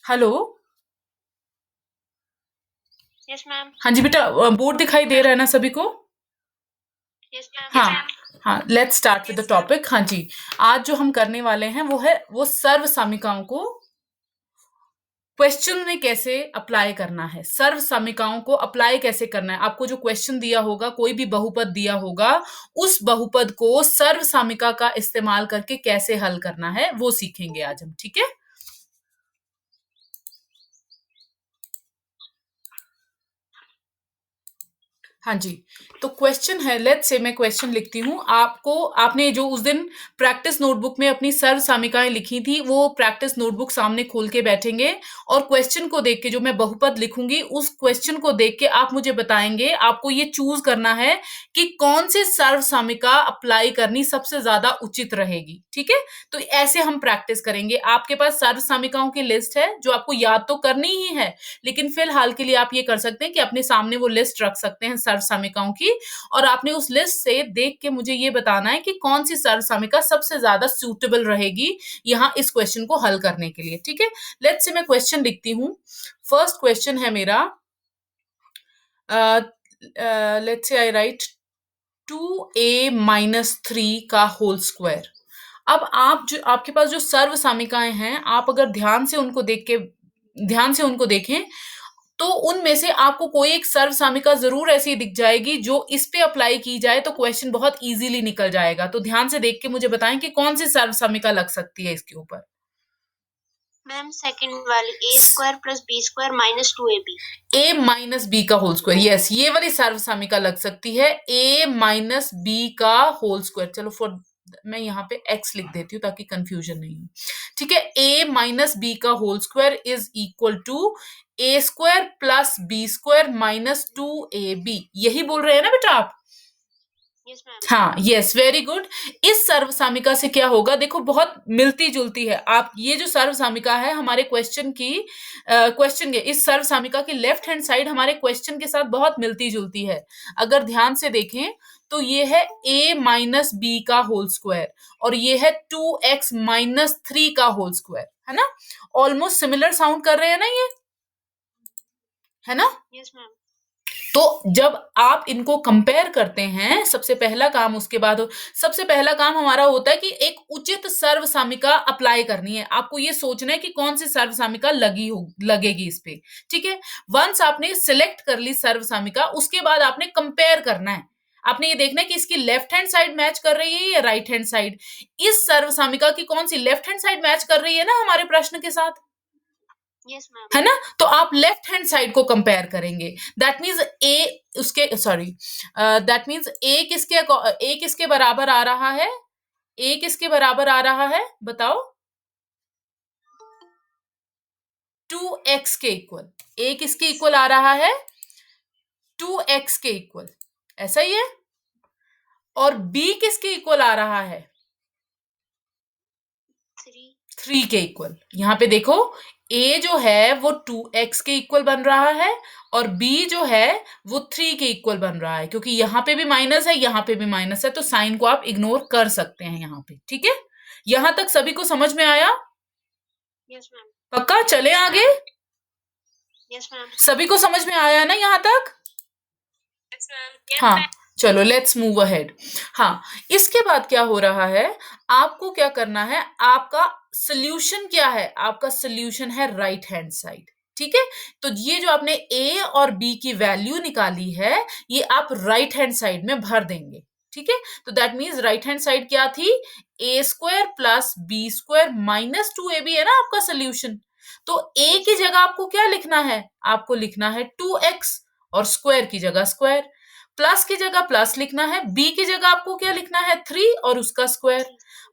Hello. Yes ma'am. हाँ जी बेटा, board दिखाई दे रहा है ना सभी को? Yes ma'am. हाँ। हाँ, let's start with the topic. हाँ जी, आज जो हम करने वाले हैं वो सर्व सामिकाओं को क्वेश्चन में कैसे अप्लाई करना है। सर्व सामिकाओं को अप्लाई कैसे करना है, आपको जो क्वेश्चन दिया होगा, कोई भी बहुपद दिया होगा, उस बहुपद को सर्व सामिका का इस्तेमाल करके कैसे हल करना है वो सीखेंगे आज हम। ठीक है? हाँ जी। तो क्वेश्चन है, लेट्स से मैं क्वेश्चन लिखती हूँ। आपने जो उस दिन प्रैक्टिस नोटबुक में अपनी सर्व सामिकाएं लिखी थी, वो प्रैक्टिस नोटबुक सामने खोल के बैठेंगे और क्वेश्चन को देख के, जो मैं बहुपद लिखूंगी उस क्वेश्चन को देख के आप मुझे बताएंगे। आपको ये चूज करना है कि कौन सी सर्व सामिका अप्लाई करनी सबसे ज्यादा उचित रहेगी। ठीक है? तो ऐसे हम प्रैक्टिस करेंगे। आपके पास सर्व सामिकाओं की लिस्ट है जो आपको याद तो करनी ही है, लेकिन फिलहाल के लिए आप ये कर सकते हैं कि अपने सामने वो लिस्ट रख सकते हैं सर्व सामिकाओं की, और आपने उस लिस्ट से देख के मुझे ये बताना है कि कौन सी सर्व सामिका सबसे ज्यादा सूटेबल रहेगी यहाँ इस क्वेश्चन को हल करने के लिए। ठीक है? लेट्स से मैं क्वेश्चन लिखती हूँ। फर्स्ट क्वेश्चन है मेरा, let's say I right 2a-3 का होल स्क्वायर। अब आपके पास जो सर्व सामिकाएं हैं, आप अगर ध्यान से उनको देखें, तो उनमें से आपको कोई एक सर्व सामिका जरूर ऐसी दिख जाएगी जो इस पे अप्लाई की जाए तो क्वेश्चन बहुत इजीली निकल जाएगा। तो ध्यान से देख के मुझे बताएं कि कौन सी सर्व सामिका लग सकती है इसके ऊपर। मैम सेकंड वाली a² + b² - 2ab। a - b का होल स्क्वायर, यस, ये वाली सर्व सामिका लग सकती है, a - b का होल स्क्वायर। चलो मैं यहाँ पे x लिख देती हूँ ताकि कंफ्यूजन नहीं हो। ठीक है? a - b का whole square is equal to a² + b² - 2ab। यही बोल रहे हैं ना बेटा आप? Yes ma'am. हाँ, यस, वेरी गुड। इस सर्व सामिका से क्या होगा, देखो बहुत मिलती जुलती है। आप ये जो सर्व सामिका है हमारे क्वेश्चन के इस सर्व सामिका की लेफ्ट हैंड साइड हमारे क्वेश्चन के साथ बहुत मिलती जुलती है। अगर ध्यान से देखें तो ये है a - b का होल स्क्वायर और ये है 2x - 3 का होल स्क्वायर, है ना? ऑलमोस्ट सिमिलर साउंड कर रहे हैं ना ये, है ना? Yes ma'am. तो जब आप इनको कंपेयर करते हैं, सबसे पहला काम हमारा होता है कि एक उचित सर्व सामिका अप्लाई करनी है। आपको ये सोचना है कि कौन सी सर्व सामिका लगेगी इस पे। ठीक है? वंस आपने सिलेक्ट कर ली सर्व सामिका, उसके बाद आपने कंपेयर करना है। आपने ये देखना है कि इसकी लेफ्ट हैंड साइड मैच कर रही है या राइट हैंड साइड। इस सर्व सामिका की कौन सी लेफ्ट हैंड साइड मैच कर रही है ना हमारे प्रश्न के साथ, यस मैम। है ना? तो आप लेफ्ट हैंड साइड को कंपेयर करेंगे। दैट मीन्स ए किसके बराबर आ रहा है? ए किसके बराबर आ रहा है बताओ? 2x के इक्वल। ए किसके इक्वल आ रहा है? 2x के इक्वल, ऐसा ही है। और बी किसके इक्वल आ रहा है? 3 के इक्वल। यहां पे देखो, a जो है वो 2x के इक्वल बन रहा है और b जो है वो 3 के इक्वल बन रहा है, क्योंकि यहां पे भी माइनस है, यहां पे भी माइनस है, तो साइन को आप इग्नोर कर सकते हैं यहां पे। ठीक है? यहां तक सभी को समझ में आया? Yes ma'am. पक्का? चले आगे? Yes ma'am. सभी को समझ में आया ना यहां तक? Yes ma'am. हाँ, चलो लेट्स मूव अहेड। हाँ, इसके बाद क्या हो रहा है, आपको क्या करना है, आपका सोल्यूशन क्या है? आपका सोल्यूशन है राइट हैंड साइड। ठीक है? तो ये जो आपने a और b की वैल्यू निकाली है, ये आप राइट हैंड साइड में भर देंगे। ठीक है? तो that means right hand side क्या थी? a² + b² - 2ab है ना आपका सोल्यूशन। तो a की जगह आपको क्या लिखना है? आपको लिखना है 2x और स्क्वायर की जगह स्क्वायर, प्लस की जगह प्लस लिखना है, बी की जगह आपको क्या लिखना है? 3 और उसका स्क्वायर,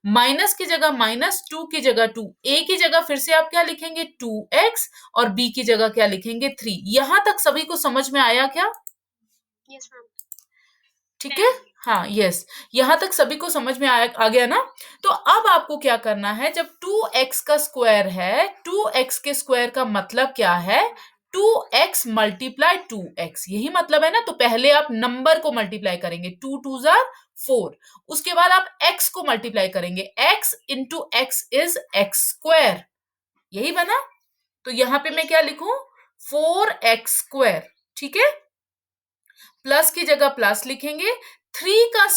माइनस की जगह माइनस, 2 की जगह 2, ए की जगह फिर से आप क्या लिखेंगे? 2x और बी की जगह क्या लिखेंगे? 3। यहां तक सभी को समझ में आया क्या? Yes ma'am. ठीक है? हाँ, यस, यहां तक सभी को समझ में आ गया ना? तो अब आपको क्या करना है, जब 2x का स्क्वायर है, 2x के स्क्वायर का मतलब क्या है? 2x × 2x, यही मतलब है ना? तो पहले आप नंबर को मल्टीप्लाई करेंगे, 2 2 जार 4। उसके बाद आप x को मल्टीप्लाई करेंगे, x × x is x square, यही बना? तो यहां पे मैं क्या लिखूं, 4x², ठीक है। प्लस की जगह प्लस लिखेंगे, 3 का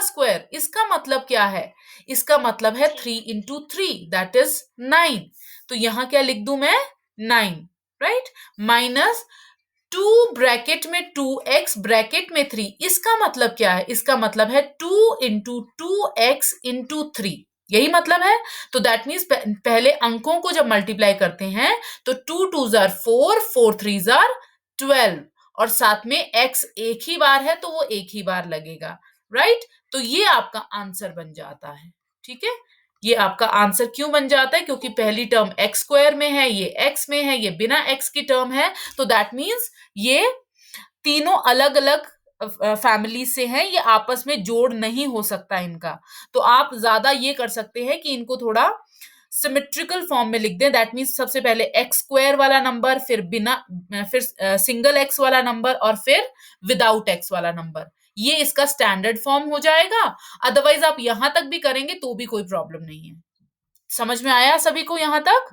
स्क्वायर इसका मतलब क्या है, इसका मतलब है 3 इंटू 3 दैट इज 9। तो यहां क्या लिख दूं मैं, 9, राइट। माइनस 2 ब्रैकेट में 2x ब्रैकेट में 3, इसका मतलब क्या है, इसका मतलब है 2 इंटू 2x इंटू 3, यही मतलब है। तो दैट मीन्स पहले अंकों को जब मल्टीप्लाई करते हैं तो 2 2s are 4, 4 3s are 12, और साथ में x एक ही बार है तो वो एक ही बार लगेगा, राइट। तो ये आपका आंसर बन जाता है, ठीक है। ये आपका आंसर क्यों बन जाता है, क्योंकि पहली टर्म x² में है, ये x में है, ये बिना x की टर्म है, तो दैट मीन्स ये तीनों अलग अलग फैमिली से हैं, ये आपस में जोड़ नहीं हो सकता इनका। तो आप ज्यादा ये कर सकते हैं कि इनको थोड़ा सिमेट्रिकल फॉर्म में लिख दें, दैट मीन्स सबसे पहले x² वाला नंबर, फिर सिंगल x वाला नंबर, और फिर विदाउट x वाला नंबर, ये इसका स्टैंडर्ड फॉर्म हो जाएगा। अदरवाइज आप यहां तक भी करेंगे तो भी कोई प्रॉब्लम नहीं है। समझ में आया सभी को यहां तक?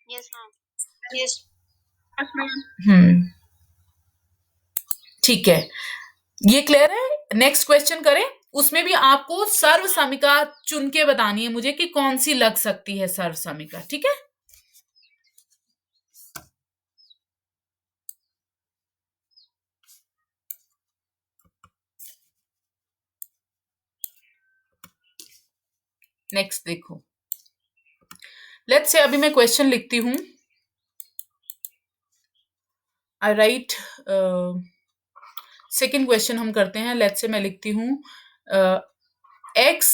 Yes ma'am. यस ठीक है, ये क्लियर है। नेक्स्ट क्वेश्चन करें, उसमें भी आपको सर्व समीका चुन के बतानी है मुझे कि कौन सी लग सकती है सर्व समीका, ठीक है। नेक्स्ट देखो, लेट्स से अभी मैं क्वेश्चन लिखती हूं, आई राइट, सेकेंड क्वेश्चन हम करते हैं। लेट्स से मैं लिखती हूं x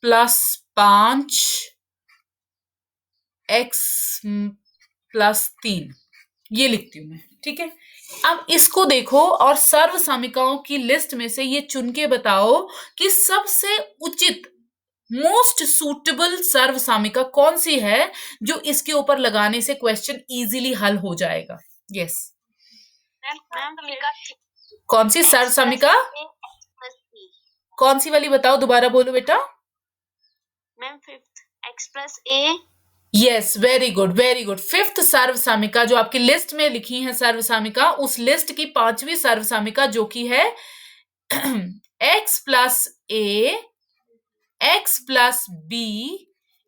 प्लस 5 x प्लस 3, ये लिखती हूं मैं, ठीक है। अब इसको देखो और सर्व समीकाओं की लिस्ट में से ये चुन के बताओ कि सबसे उचित मोस्ट सूटेबल सर्व सामिका कौन सी है जो इसके ऊपर लगाने से क्वेश्चन इजीली हल हो जाएगा। यस, कौन सी सर्व सामिका, कौन सी वाली बताओ, दोबारा बोलो बेटा। Ma'am fifth, x plus a। Yes, very good very good. Fifth सर्व सामिका जो आपकी लिस्ट में लिखी है सर्व सामिका, उस लिस्ट की 5वीं सर्व सामिका जो कि है x plus a x plus b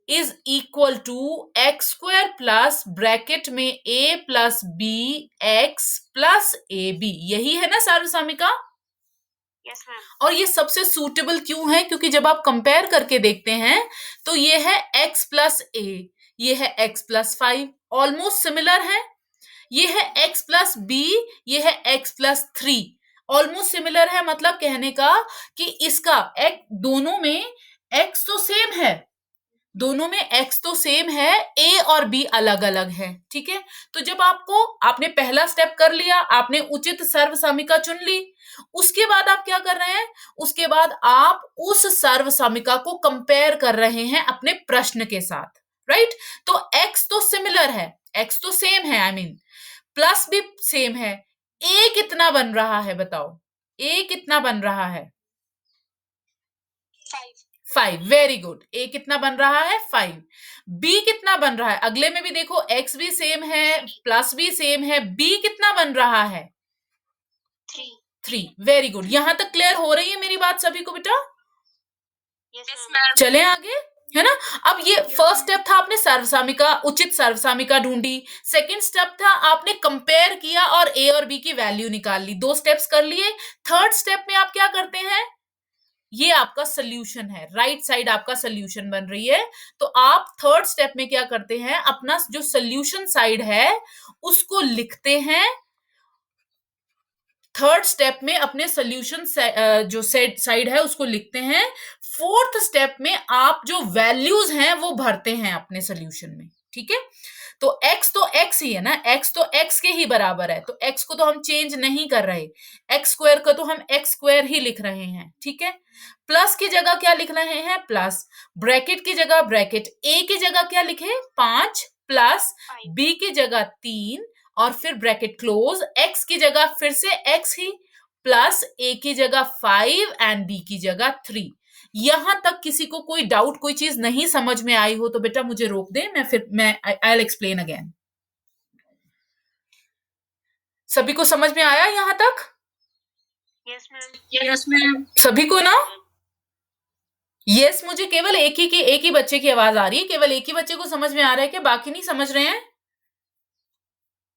is equal to x² plus bracket में a plus b x plus ab, यही है ना सर्व सामिका। Yes ma'am. और ये सबसे सूटेबल क्यों है, क्योंकि जब आप कंपेयर करके देखते हैं तो ये है x प्लस a, ये है x प्लस 5, ऑलमोस्ट सिमिलर है। ये है x प्लस b, ये है x प्लस 3, ऑलमोस्ट सिमिलर है। मतलब कहने का कि इसका दोनों में x तो सेम है, दोनों में x तो सेम है, a और b अलग अलग है, ठीक है। तो जब आपने पहला स्टेप कर लिया, आपने उचित सर्व सामिका चुन ली, उसके बाद आप क्या कर रहे हैं, उसके बाद आप उस सर्व सामिका को कंपेयर कर रहे हैं अपने प्रश्न के साथ, राइट। तो x तो सिमिलर है, x तो सेम है, आई मीन प्लस भी सेम है, a कितना बन रहा है बताओ, a कितना बन रहा है, 5, वेरी गुड। a कितना बन रहा है, 5। b कितना बन रहा है, अगले में भी देखो x भी सेम है, प्लस भी सेम है, b कितना बन रहा है, 3, वेरी गुड। यहां तक क्लियर हो रही है मेरी बात सभी को बेटा? Yes ma'am. चलें आगे, है ना। अब ये फर्स्ट स्टेप था, आपने सर्वसामिका, उचित सर्वसामिका ढूंढी। सेकंड स्टेप था आपने कंपेयर किया और a और b की वैल्यू निकाल ली, 2 स्टेप्स कर लिए। थर्ड स्टेप में आप क्या करते हैं, ये आपका सोल्यूशन है, राइट साइड आपका सोल्यूशन बन रही है। तो आप थर्ड स्टेप में क्या करते हैं, अपना जो सोल्यूशन साइड है उसको लिखते हैं। थर्ड स्टेप में अपने सोल्यूशन जो साइड है उसको लिखते हैं। फोर्थ स्टेप में आप जो वैल्यूज हैं वो भरते हैं अपने सोल्यूशन में, ठीक है। तो x तो x ही है ना, x तो x के ही बराबर है, तो x को तो हम चेंज नहीं कर रहे, x² को तो हम x² ही लिख रहे हैं, ठीक है। प्लस की जगह क्या लिख रहे हैं, प्लस, ब्रैकेट की जगह ब्रैकेट, a की जगह क्या लिखे 5 प्लस b की जगह 3 और फिर ब्रैकेट क्लोज, x की जगह फिर से x ही प्लस a की जगह 5 एंड b की जगह 3। यहां तक किसी को कोई डाउट, कोई चीज नहीं समझ में आई हो तो बेटा मुझे रोक दे, मैं आई विल एक्सप्लेन अगेन। सभी को समझ में आया यहाँ तक? Yes ma'am. Yes ma'am. सभी को ना? यस, मुझे केवल एक ही बच्चे की आवाज आ रही है, केवल एक ही बच्चे को समझ में आ रहा है, क्या बाकी नहीं समझ रहे हैं?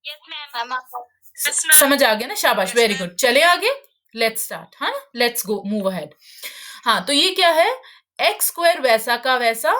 Yes ma'am. समझ आ गया ना? शाबाश, वेरी गुड। चले आगे, लेट्स स्टार्ट। हाँ, लेट्स गो, मूव अहेड। हाँ, तो ये क्या है? एक्स स्क्वायर वैसा का वैसा।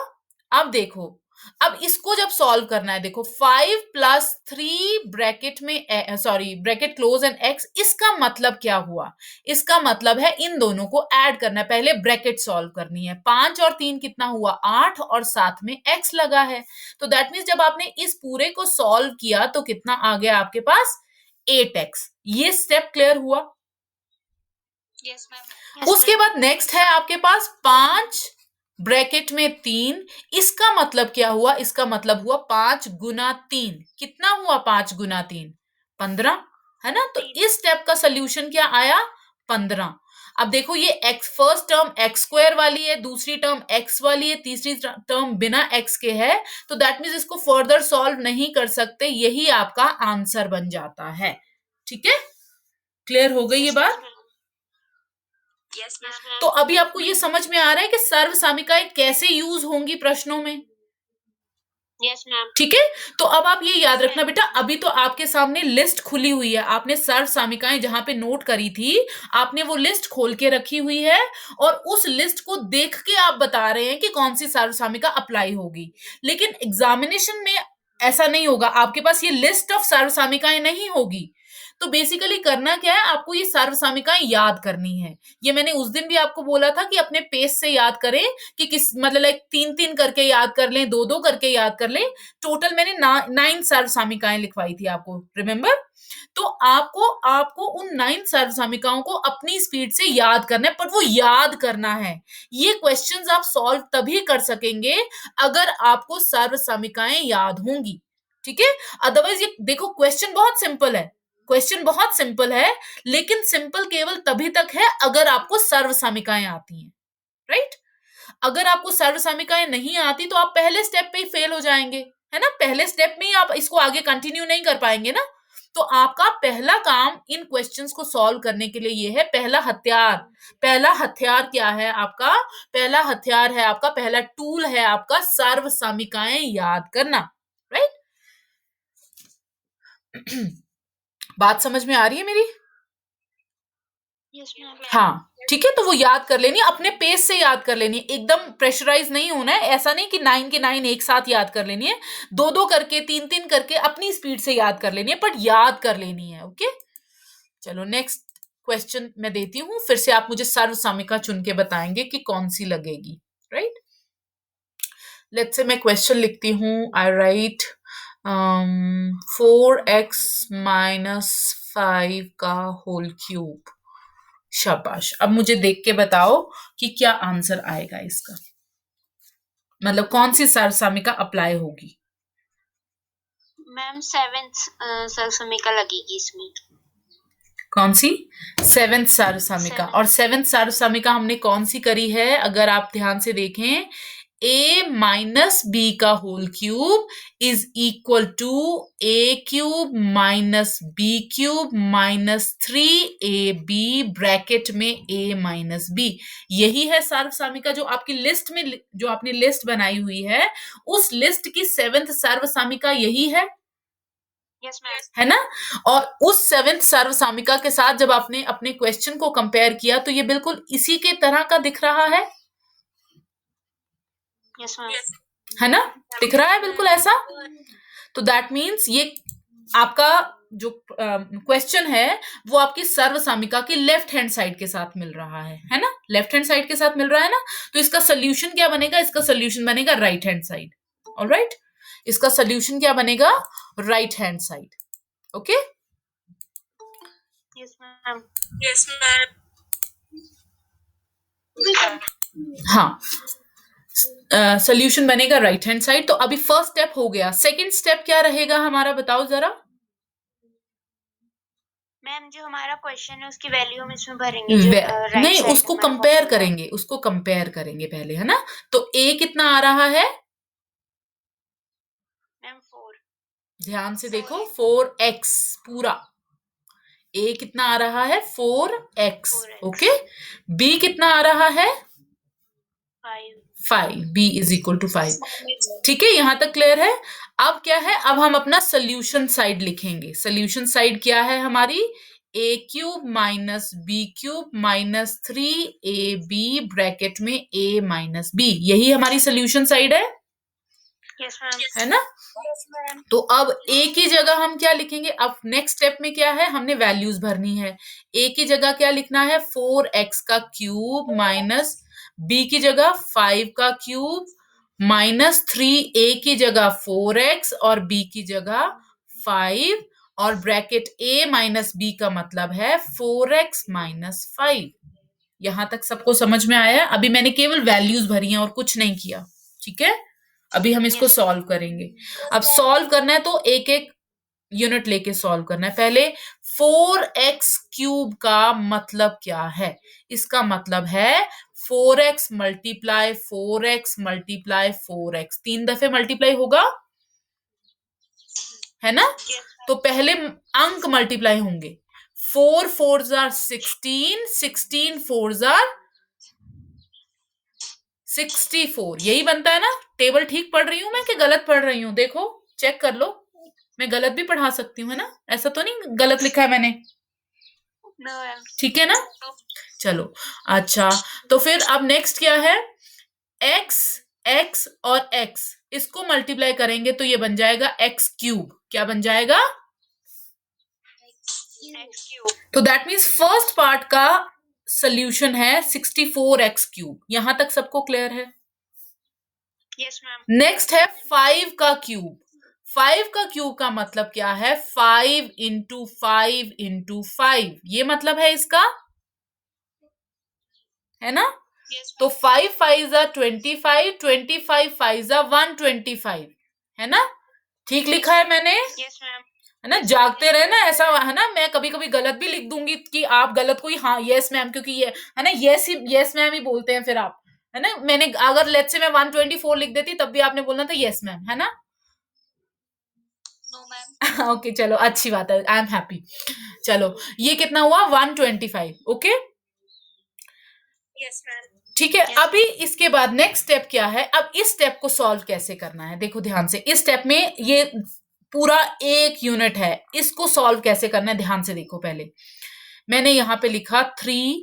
अब देखो, अब इसको जब सॉल्व करना है, देखो 5 प्लस 3 ब्रैकेट में, sorry bracket close and x, इसका मतलब क्या हुआ? इसका मतलब है इन दोनों को ऐड करना है, पहले ब्रैकेट सॉल्व करनी है। 5 और 3 कितना हुआ? 8, और साथ में एक्स लगा है। तो दैट मीन्स जब आपने इस पूरे को सॉल्व किया तो कितना आ गया आपके पास? 8x। ये स्टेप क्लियर हुआ? Yes ma'am. उसके बाद नेक्स्ट है आपके पास 5 ब्रैकेट में 3। इसका मतलब क्या हुआ? इसका मतलब हुआ 5 गुना 3। कितना हुआ 5 गुना 3? 15, है ना? तो इस स्टेप का सोल्यूशन क्या आया? 15। अब देखो, ये x, first term x square वाली है, दूसरी टर्म एक्स वाली है, तीसरी टर्म बिना एक्स के है, तो दैट मीन्स इसको फर्दर सॉल्व नहीं कर सकते, यही आपका आंसर बन जाता है। ठीक है, क्लियर हो गई ये बात? Yes ma'am. तो अभी आपको ये समझ में आ रहा है कि सर्व सामिकाएं कैसे यूज होंगी प्रश्नों में? Yes ma'am. ठीक है, तो अब आप ये याद रखना बेटा, अभी तो आपके सामने लिस्ट खुली हुई है, आपने सर्व सामिकाएं जहां पे नोट करी थी, आपने वो लिस्ट खोल के रखी हुई है, और उस लिस्ट को देख के आप बता रहे हैं कि कौन सी सर्व सामिका अप्लाई होगी। लेकिन एग्जामिनेशन में ऐसा नहीं होगा, आपके पास ये लिस्ट ऑफ सर्व सामिकाएं नहीं होगी। तो बेसिकली करना क्या है, आपको ये सर्व सामिकाएं याद करनी है। ये मैंने उस दिन भी आपको बोला था कि अपने पेज से याद करें, कि किस मतलब लाइक 3-3 करके याद कर लें, 2-2 करके याद कर लें। टोटल मैंने 9 सर्व सामिकाएं लिखवाई थी आपको, रिमेम्बर? तो आपको उन 9 सर्व सामिकाओं को अपनी स्पीड से याद करना है, पर वो याद करना है। ये क्वेश्चंस आप सॉल्व तभी कर सकेंगे अगर आपको सर्व सामिकाएं याद होंगी। ठीक है, अदरवाइज ये देखो, क्वेश्चन बहुत सिंपल है, क्वेश्चन बहुत सिंपल है, लेकिन सिंपल केवल तभी तक है अगर आपको सर्व सामिकाएं आती हैं, राइट? अगर आपको सर्व सामिकाएं नहीं आती तो आप पहले स्टेप पे ही फेल हो जाएंगे, है ना? पहले स्टेप में ही आप इसको आगे कंटिन्यू नहीं कर पाएंगे ना। तो आपका पहला काम इन क्वेश्चंस को सॉल्व करने के लिए ये है, पहला हथियार। पहला हथियार क्या है आपका? पहला हथियार है आपका, पहला टूल है आपका, सर्व सामिकाएं याद करना, राइट? बात समझ में आ रही है मेरी? Yes ma'am. हाँ, ठीक है, तो वो याद कर लेनी, अपने पेस से याद कर लेनी, एकदम प्रेशराइज नहीं होना है। ऐसा नहीं कि 9 के 9 एक साथ याद कर लेनी है, 2-2 करके, 3-3 करके अपनी स्पीड से याद कर लेनी है, बट याद कर लेनी है। ओके, चलो नेक्स्ट क्वेश्चन मैं देती हूँ, फिर से आप मुझे सर्व सामिका चुन के बताएंगे कि कौन सी लगेगी, राइट? लेट्स से मैं क्वेश्चन लिखती हूँ। आई राइट 4x माइनस 5 का होल क्यूब। शाबाश, अब मुझे देख के बताओ कि क्या आंसर आएगा इसका, मतलब कौन सी सर्व सामिका अप्लाई होगी? मैम 7th सर्व सामिका लगेगी इसमें। कौन सी? 7th सर्व सामिका। 7th। और 7th सर्व सामिका हमने कौन सी करी है? अगर आप ध्यान से देखें, a माइनस बी का whole cube is equal to a cube minus B cube minus 3ab bracket में a माइनस बी। यही है सर्व सामिका जो आपकी लिस्ट में, जो आपने लिस्ट बनाई हुई है, उस लिस्ट की 7th सर्व सामिका यही है, यस मैम। है ना? और उस 7th सर्व सामिका के साथ जब आपने अपने क्वेश्चन को कंपेयर किया तो ये बिल्कुल इसी के तरह का दिख रहा है, यस मैम। है ना? दिख रहा है बिल्कुल ऐसा। तो दैट मीन्स ये आपका जो क्वेश्चन है वो आपकी सर्व सामिका की लेफ्ट हैंड साइड के साथ मिल रहा है ना? लेफ्ट हैंड साइड के साथ मिल रहा है ना? तो इसका सोल्यूशन क्या बनेगा? इसका सोल्यूशन बनेगा राइट हैंड साइड। ऑलराइट, इसका सोल्यूशन क्या बनेगा? Right hand side. Okay, yes ma'am. Yes ma'am. हाँ, सोल्यूशन बनेगा राइट हैंड साइड। तो अभी फर्स्ट स्टेप हो गया, सेकंड स्टेप क्या रहेगा हमारा, बताओ जरा। मैम जो हमारा क्वेश्चन है उसकी वैल्यू हम इसमें भरेंगे, जो नहीं, उसको कंपेयर करेंगे, उसको कंपेयर करेंगे पहले, है ना? तो a कितना आ रहा है? मैम 4। ध्यान से देखो, 4x पूरा, a कितना आ रहा है 4x, 4x. ओके। b कितना आ रहा है 5. 5, b इज इक्वल टू 5। ठीक है, यहां तक क्लियर है। अब क्या है, अब हम अपना सोल्यूशन साइड लिखेंगे। सोल्यूशन साइड क्या है हमारी, a cube minus B cube minus 3ab bracket में a माइनस b, यही हमारी सोल्यूशन साइड है, Yes, ma'am. है ना। Yes, ma'am. तो अब a की जगह हम क्या लिखेंगे, अब नेक्स्ट स्टेप में क्या है, हमने वैल्यूज भरनी है। a की जगह क्या लिखना है 4x का क्यूब माइनस b की जगह 5 का क्यूब माइनस 3a की जगह 4x और b की जगह 5 और ब्रैकेट a माइनस b का मतलब है 4x माइनस 5। यहां तक सबको समझ में आया। अभी मैंने केवल वैल्यूज भरी हैं और कुछ नहीं किया, ठीक है। अभी हम इसको Yes. सॉल्व करेंगे। अब सॉल्व करना है तो एक एक यूनिट लेके सॉल्व करना है। पहले 4x क्यूब का मतलब क्या है, इसका मतलब है 4x multiply 4x multiply 4x, 3 दफे मल्टीप्लाई होगा, है ना। Yes. तो पहले अंक मल्टीप्लाई होंगे। 4 4s are 16, 16 4s are 64, यही बनता है ना। टेबल ठीक पढ़ रही हूं मैं कि गलत पढ़ रही हूँ, देखो चेक कर लो। मैं गलत भी पढ़ा सकती हूँ, है ना, ऐसा तो नहीं गलत लिखा है मैंने, No, ma'am. ठीक है ना। चलो अच्छा, तो फिर अब नेक्स्ट क्या है, x x और x इसको मल्टीप्लाई करेंगे तो ये बन जाएगा x क्यूब। क्या बन जाएगा, X cube. तो दैट मीन्स फर्स्ट पार्ट का सोल्यूशन है 64x क्यूब। यहां तक सबको क्लियर है। Yes, ma'am. नेक्स्ट है 5 का क्यूब। 5 का क्यूब का मतलब क्या है, 5 इंटू 5 इंटू 5, ये मतलब है इसका, है ना। Yes, तो ma'am. 5 5 25, 25 5 125, है ना। ठीक लिखा है मैंने, Yes, ma'am. है ना। जागते रहे ना, ऐसा है ना, मैं कभी कभी गलत भी लिख दूंगी कि आप गलत कोई, हाँ यस मैम, क्योंकि ये है ना, यस मैम ही बोलते हैं फिर आप, है ना। मैंने अगर लेट्स से मैं 124 लिख देती तब भी आपने बोलना था यस मैम, है ना। No, ma'am. ओके चलो, अच्छी बात है, आई एम हैप्पी। चलो ये कितना हुआ 125, ओके Yes, ma'am. ठीक है। Yes. अभी इसके बाद नेक्स्ट स्टेप क्या है, अब इस स्टेप को सॉल्व कैसे करना है, देखो ध्यान से। इस स्टेप में ये पूरा एक यूनिट है, इसको सॉल्व कैसे करना है ध्यान से देखो। पहले मैंने यहां पे लिखा 3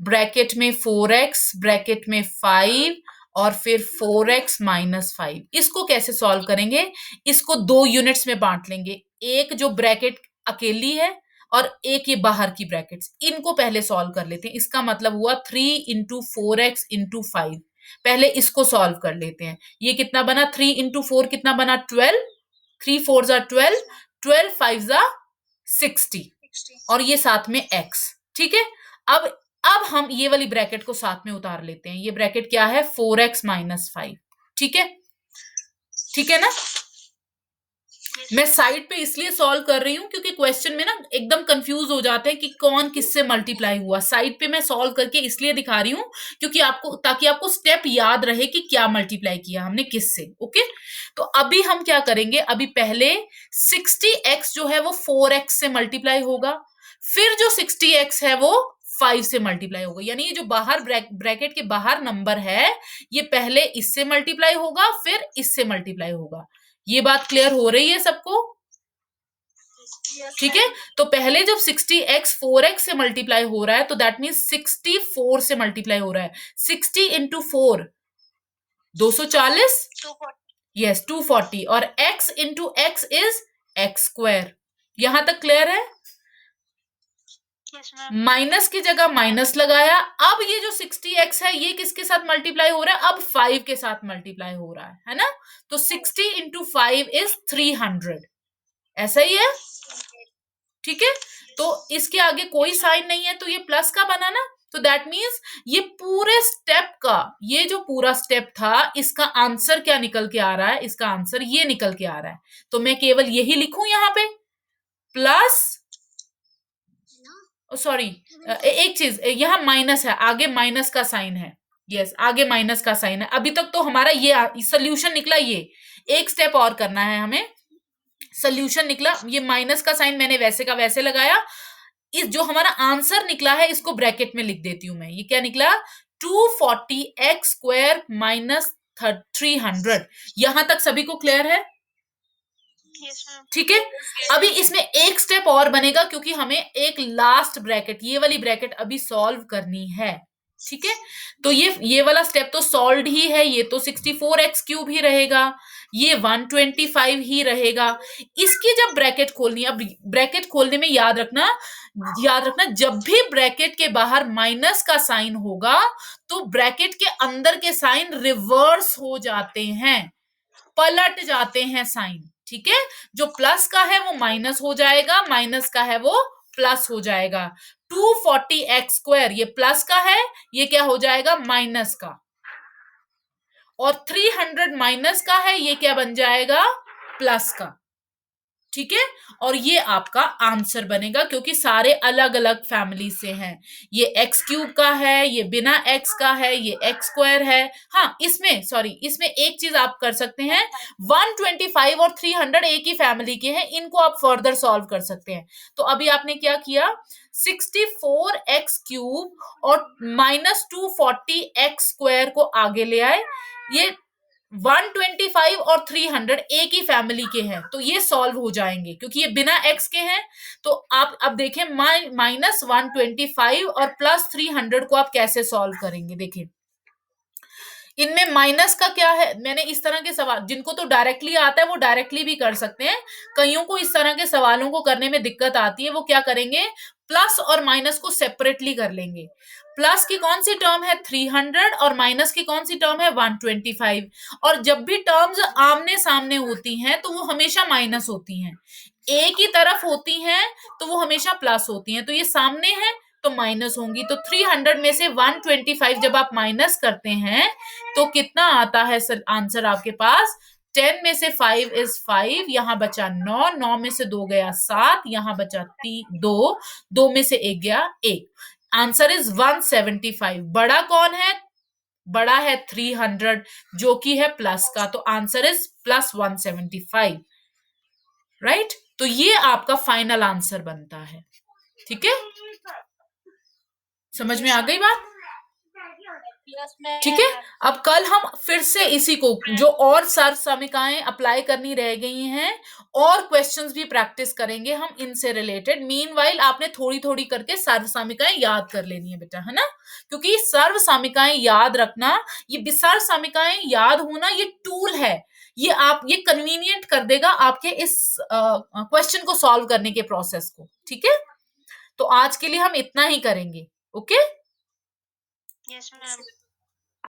ब्रैकेट में 4x ब्रैकेट में 5 और फिर 4x माइनस 5। इसको कैसे सॉल्व करेंगे, इसको 2 यूनिट्स में बांट लेंगे, एक जो ब्रैकेट अकेली है और एक ये बाहर की ब्रैकेट्स, इनको पहले सॉल्व कर लेते हैं। इसका मतलब हुआ 3 इंटू 4x इंटू 5। पहले इसको सॉल्व कर लेते हैं। ये कितना बना, 3 इंटू 4 कितना बना 12, 3 4s are 12, 12 5s are 60 और ये साथ में x, ठीक है। अब हम ये वाली ब्रैकेट को साथ में उतार लेते हैं। ये ब्रैकेट क्या है 4x माइनस 5, ठीक है, ठीक है ना। मैं साइड पे इसलिए सॉल्व कर रही हूं क्योंकि क्वेश्चन में ना एकदम कंफ्यूज हो जाते हैं कि कौन किससे मल्टीप्लाई हुआ। साइड पे मैं सॉल्व करके इसलिए दिखा रही हूं क्योंकि आपको, ताकि आपको स्टेप याद रहे कि क्या मल्टीप्लाई किया हमने किससे, ओके। तो अभी हम क्या करेंगे, अभी पहले 60x जो है वो 4x से मल्टीप्लाई होगा, फिर जो 60x है वो 5 से मल्टीप्लाई होगा। यानी ये जो बाहर ब्रैकेट के बाहर नंबर है ये पहले इससे मल्टीप्लाई होगा फिर इससे मल्टीप्लाई होगा। ये बात क्लियर हो रही है सबको, ठीक है। तो पहले जब 60x 4x से मल्टीप्लाई हो रहा है तो दैट मीन्स 64 से मल्टीप्लाई हो रहा है। 60 इंटू 4 240, 240. यस 240 और x into x is x square. यहां तक क्लियर है। Yes, ma'am. माइनस की जगह माइनस लगाया। अब ये जो 60x है ये किसके साथ मल्टीप्लाई हो रहा है, अब 5 के साथ मल्टीप्लाई हो रहा है ना। तो 60 इंटू 5 इज 300, ऐसा ही है, ठीक है। तो इसके आगे कोई साइन नहीं है तो ये प्लस का बना ना। तो दैट मीन्स ये पूरे स्टेप का, ये जो पूरा स्टेप था इसका आंसर क्या निकल के आ रहा है, इसका आंसर ये निकल के आ रहा है। तो मैं केवल यही लिखूं यहां पे प्लस, सॉरी एक चीज, यहाँ माइनस है, आगे माइनस का साइन है, यस आगे माइनस का साइन है। अभी तक तो हमारा ये सोल्यूशन निकला, ये एक स्टेप और करना है हमें। सोल्यूशन निकला, ये माइनस का साइन मैंने वैसे का वैसे लगाया, इस जो हमारा आंसर निकला है इसको ब्रैकेट में लिख देती हूं मैं। ये क्या निकला? 240x square minus 300। यहां तक सभी को क्लियर है? Yes ma'am. ठीक है। अभी इसमें एक स्टेप और बनेगा क्योंकि हमें एक लास्ट ब्रैकेट, ये वाली ब्रैकेट अभी सॉल्व करनी है। ठीक है, तो ये वाला स्टेप तो सॉल्व ही है। ये तो 64x क्यूब ही रहेगा, ये 125 ही रहेगा। इसकी जब ब्रैकेट खोलनी है, अब ब्रैकेट खोलने में याद रखना जब भी ब्रैकेट के बाहर माइनस का साइन होगा तो ब्रैकेट के अंदर के साइन रिवर्स हो जाते हैं, पलट जाते हैं साइन। ठीक है, जो प्लस का है वो माइनस हो जाएगा, माइनस का है वो प्लस हो जाएगा। 240x स्क्वायर ये प्लस का है, ये क्या हो जाएगा? माइनस का। और 300 माइनस का है, ये क्या बन जाएगा? प्लस का। ठीक है, और ये आपका आंसर बनेगा क्योंकि सारे अलग अलग फैमिली से हैं। ये एक्स क्यूब का है, ये बिना एक्स का है, ये एक्स स्क्वायर है। हाँ, इसमें एक चीज आप कर सकते हैं, 125 और 300 एक ही फैमिली के हैं, इनको आप फर्दर सॉल्व कर सकते हैं। तो अभी आपने क्या किया? 64x क्यूब और माइनस 240x स्क्वायर को आगे ले आए। ये 125 और 300 एक ही फैमिली के हैं, तो ये सॉल्व हो जाएंगे क्योंकि ये बिना x के हैं। तो आप अब देखें, माइनस 125 और प्लस 300 को आप कैसे सॉल्व करेंगे। देखिए, इनमें माइनस का क्या है? मैंने इस तरह के सवाल, जिनको तो डायरेक्टली आता है वो डायरेक्टली भी कर सकते हैं, कईयों को इस तरह के सवालों को करने में दिक्कत आती है, वो क्या करेंगे? प्लस और माइनस को सेपरेटली कर लेंगे। प्लस की कौन सी टर्म है? 300 और माइनस की कौन सी टर्म है? 125। और जब भी टर्म्स आमने सामने होती हैं तो वो हमेशा माइनस होती हैं, एक ही तरफ होती हैं तो वो हमेशा प्लस होती हैं। तो ये सामने है तो माइनस होंगी। तो 300 में से 125 जब आप माइनस करते हैं तो कितना आता है सर आंसर आपके पास? 10 में से 5 इज 5, यहां बचा 9, 9 में से 2 गया 7, यहां बचा 2, 2 में से 1 गया 1। Answer is 175। बड़ा कौन है? बड़ा है 300 जो कि है प्लस का, तो आंसर इज प्लस 175। राइट, तो ये आपका फाइनल आंसर बनता है। ठीक है, समझ में आ गई बात? ठीक है, अब कल हम फिर से इसी को, जो और सर्व समीकरणें अप्लाई करनी रह गई हैं, और क्वेश्चंस भी प्रैक्टिस करेंगे हम इनसे रिलेटेड। मीनवाइल आपने थोड़ी थोड़ी करके सर्व समीकरणें याद कर लेनी है बेटा, है ना? क्योंकि सर्व समीकरणें याद रखना, ये सर्व समीकरणें याद होना, ये टूल है, ये कन्वीनियंट कर देगा आपके इस क्वेश्चन को सॉल्व करने के प्रोसेस को। ठीक है, तो आज के लिए हम इतना ही करेंगे। Okay, yes ma'am.